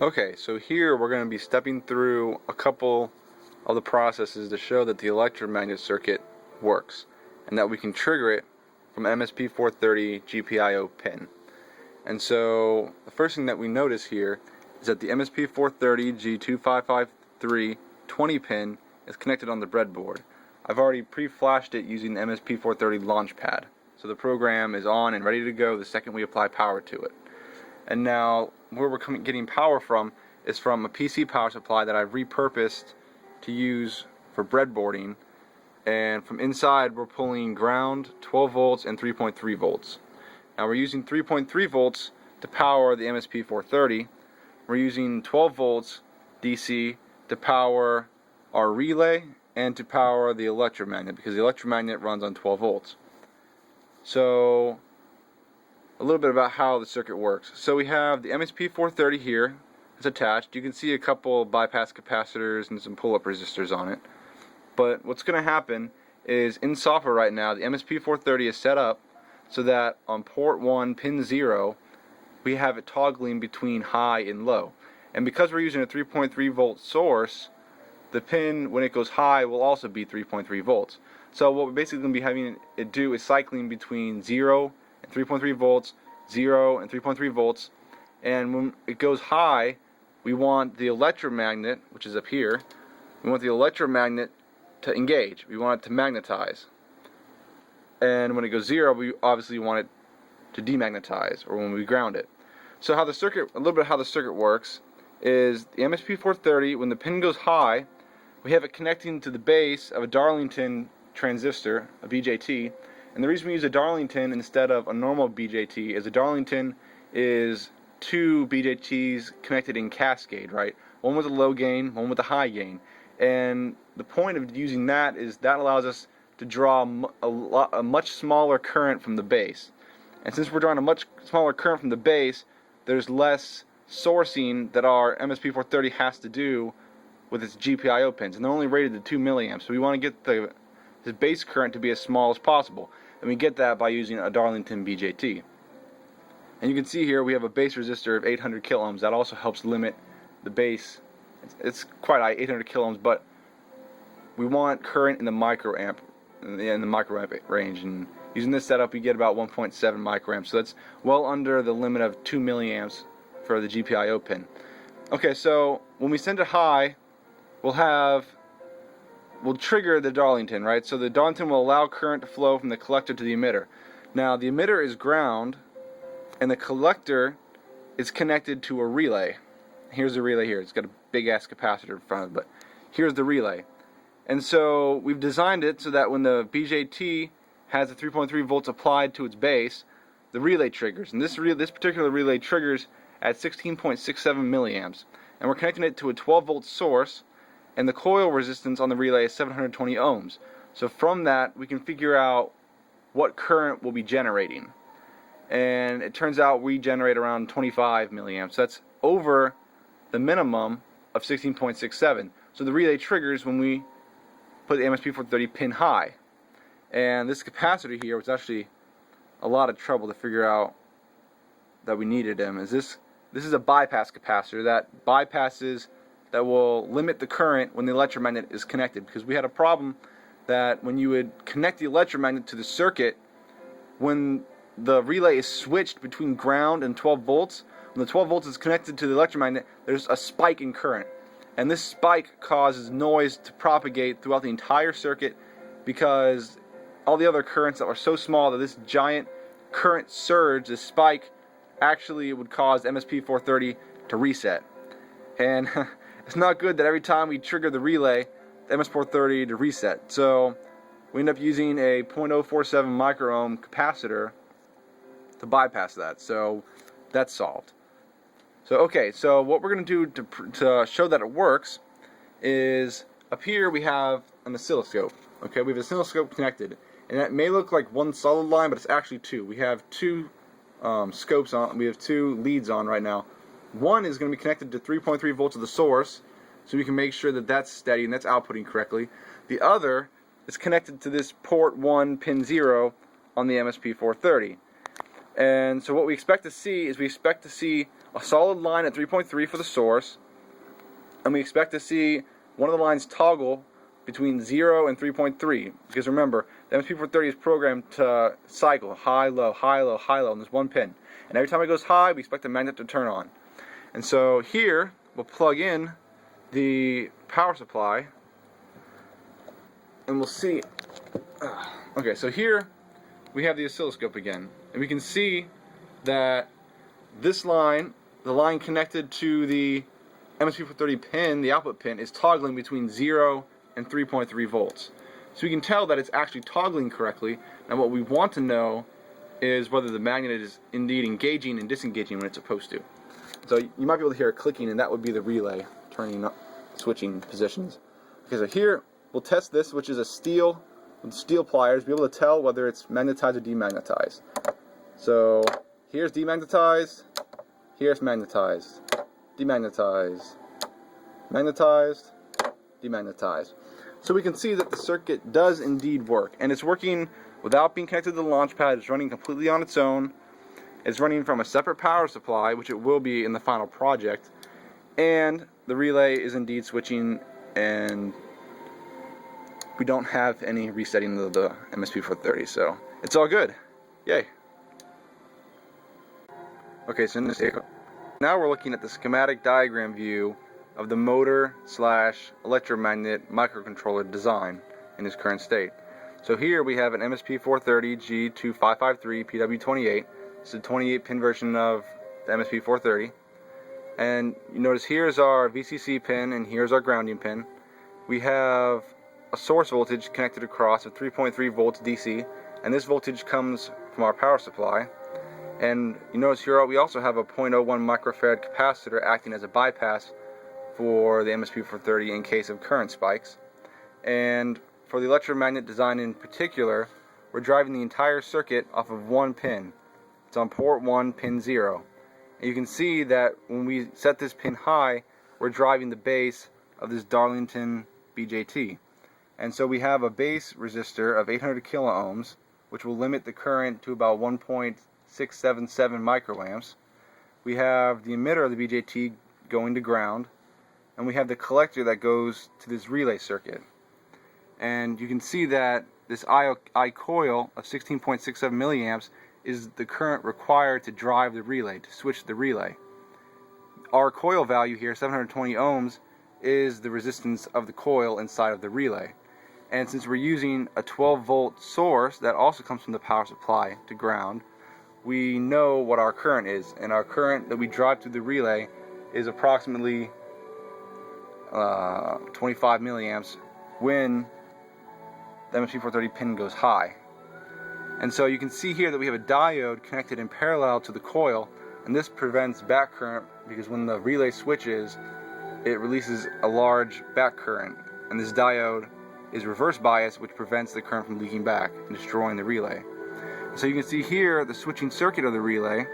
Okay, so here we're going to be stepping through a couple of the processes to show that the electromagnet circuit works and that we can trigger it from MSP430 GPIO pin. And so the first thing that we notice here is that the MSP430 G2553 20 pin is connected on the breadboard. I've already pre-flashed it using the MSP430 launch pad. So the program is on and ready to go the second we apply power to it. And now where we're getting power from is from a PC power supply that I've repurposed to use for breadboarding, and from inside we're pulling ground, 12 volts and 3.3 volts. Now we're using 3.3 volts to power the MSP430. We're using 12 volts DC to power our relay and to power the electromagnet, because the electromagnet runs on 12 volts. So a little bit about how the circuit works. So we have the MSP430 here. It's attached. You can see a couple bypass capacitors and some pull-up resistors on it. But what's going to happen is in software right now, the MSP430 is set up so that on port 1, pin 0, we have it toggling between high and low. And because we're using a 3.3 volt source, the pin, when it goes high, will also be 3.3 volts. So what we're basically going to be having it do is cycling between 0 and 3.3 volts, 0 and 3.3 volts, and when it goes high, we want the electromagnet, which is up here, we want the electromagnet to engage. We want it to magnetize. And when it goes 0, we obviously want it to demagnetize, or when we ground it. So how the circuit, a little bit of how the circuit works is the MSP430, when the pin goes high, we have it connecting to the base of a Darlington transistor, a BJT. And the reason we use a Darlington instead of a normal BJT is a Darlington is two BJTs connected in cascade, right? One with a low gain, one with a high gain. And the point of using that is that allows us to draw a much smaller current from the base. And since we're drawing a much smaller current from the base, there's less sourcing that our MSP430 has to do with its GPIO pins. And they're only rated to 2 milliamps. So we want to get the base current to be as small as possible. And we get that by using a Darlington BJT. And you can see here we have a base resistor of 800 kiloohms. That also helps limit the base. It's quite high, 800 kiloohms, but we want current in the microamp range. And using this setup, we get about 1.7 microamps. So that's well under the limit of 2 milliamps for the GPIO pin. Okay, so when we send it high, we'll trigger the Darlington, right? So the Darlington will allow current to flow from the collector to the emitter. Now the emitter is ground, and the collector is connected to a relay. Here's the relay here. It's got a big ass capacitor in front of it, but here's the relay. And so we've designed it so that when the BJT has the 3.3 volts applied to its base, the relay triggers. And this particular relay triggers at 16.67 milliamps. And we're connecting it to a 12 volt source, and the coil resistance on the relay is 720 ohms. So from that, we can figure out what current we'll be generating. And it turns out we generate around 25 milliamps. That's over the minimum of 16.67. So the relay triggers when we put the MSP430 pin high. And this capacitor here was actually a lot of trouble to figure out that we needed them. This is a bypass capacitor that will limit the current when the electromagnet is connected, because we had a problem that when you would connect the electromagnet to the circuit, when the relay is switched between ground and 12 volts, when the 12 volts is connected to the electromagnet, there's a spike in current. And this spike causes noise to propagate throughout the entire circuit, because all the other currents that are so small that this giant current surge, this spike, actually would cause MSP430 to reset. And it's not good that every time we trigger the relay, the MS430 to reset. So we end up using a 0.047 microohm capacitor to bypass that. So that's solved. So okay, so what we're going to do to show that it works is up here we have an oscilloscope. Okay, we have an oscilloscope connected, and it may look like one solid line, but it's actually two. We have two scopes on. We have two leads on right now. One is going to be connected to 3.3 volts of the source, so we can make sure that that's steady and that's outputting correctly. The other is connected to this port 1 pin 0 on the MSP430. And so what we expect to see is a solid line at 3.3 for the source, and we expect to see one of the lines toggle between 0 and 3.3, because remember, the MSP430 is programmed to cycle high, low, high, low, high, low, and there's one pin. And every time it goes high, we expect the magnet to turn on. And so here, we'll plug in the power supply, and we'll see. Okay, so here we have the oscilloscope again, and we can see that this line, the line connected to the MSP430 pin, the output pin, is toggling between 0 and 3.3 volts. So we can tell that it's actually toggling correctly, and what we want to know is whether the magnet is indeed engaging and disengaging when it's supposed to. So you might be able to hear it clicking, and that would be the relay turning up, switching positions. Okay, so here we'll test this, which is a steel, with steel pliers, be able to tell whether it's magnetized or demagnetized. So here's demagnetized, here's magnetized, demagnetized, magnetized, demagnetized. So we can see that the circuit does indeed work, and it's working without being connected to the launch pad. It's running completely on its own. It's running from a separate power supply, which it will be in the final project, and the relay is indeed switching, and we don't have any resetting of the MSP430, so it's all good. Yay. Okay, so now we're looking at the schematic diagram view of the motor / electromagnet microcontroller design in its current state. So here we have an MSP430 G2553 PW28. It's a 28-pin version of the MSP430. And you notice here's our VCC pin and here's our grounding pin. We have a source voltage connected across of 3.3 volts DC, and this voltage comes from our power supply. And you notice here we also have a 0.01 microfarad capacitor acting as a bypass for the MSP430 in case of current spikes. And for the electromagnet design in particular, we're driving the entire circuit off of one pin. It's on port 1, pin 0. And you can see that when we set this pin high, we're driving the base of this Darlington BJT. And so we have a base resistor of 800 kiloohms, which will limit the current to about 1.677 microamps. We have the emitter of the BJT going to ground, and we have the collector that goes to this relay circuit. And you can see that this I coil of 16.67 milliamps is the current required to drive the relay, to switch the relay. Our coil value here, 720 ohms, is the resistance of the coil inside of the relay. And since we're using a 12-volt source that also comes from the power supply to ground, we know what our current is, and our current that we drive through the relay is approximately 25 milliamps when the MSP430 pin goes high. And so you can see here that we have a diode connected in parallel to the coil, and this prevents back current because when the relay switches, it releases a large back current, and this diode is reverse bias, which prevents the current from leaking back and destroying the relay. So you can see here the switching circuit of the relay.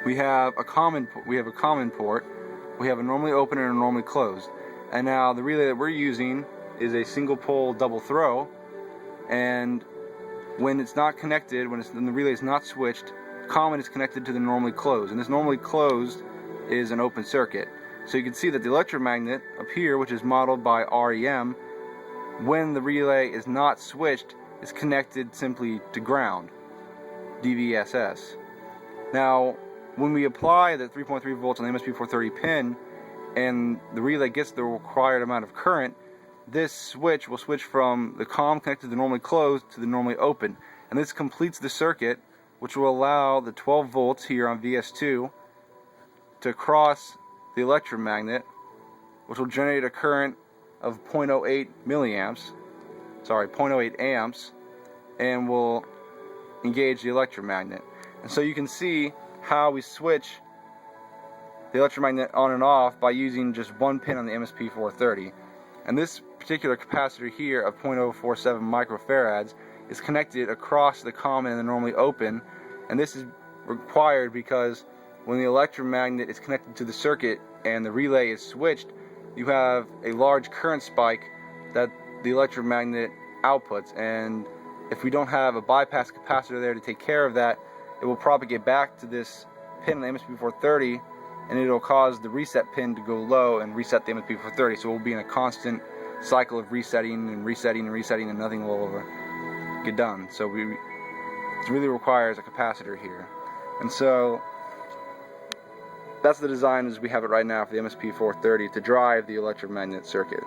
We have a common port, we have a normally open and a normally closed. And now the relay that we're using is a single pole double throw, and when it's not connected, when the relay is not switched, common is connected to the normally closed, and this normally closed is an open circuit. So you can see that the electromagnet up here, which is modeled by REM, when the relay is not switched, is connected simply to ground, DVSS. Now, when we apply the 3.3 volts on the MSP430 pin, and the relay gets the required amount of current, this switch will switch from the COM connected to the normally closed to the normally open. And this completes the circuit, which will allow the 12 volts here on VS2 to cross the electromagnet, which will generate a current of 0.08 amps, and will engage the electromagnet. And so you can see how we switch the electromagnet on and off by using just one pin on the MSP430. And this particular capacitor here of 0.047 microfarads is connected across the common and the normally open, and this is required because when the electromagnet is connected to the circuit and the relay is switched, you have a large current spike that the electromagnet outputs, and if we don't have a bypass capacitor there to take care of that, it will propagate back to this pin on the MSP430 and it'll cause the reset pin to go low and reset the MSP430. So we'll be in a constant cycle of resetting and resetting and resetting, and nothing will ever get done. So it really requires a capacitor here. And so that's the design as we have it right now for the MSP430 to drive the electromagnet circuit.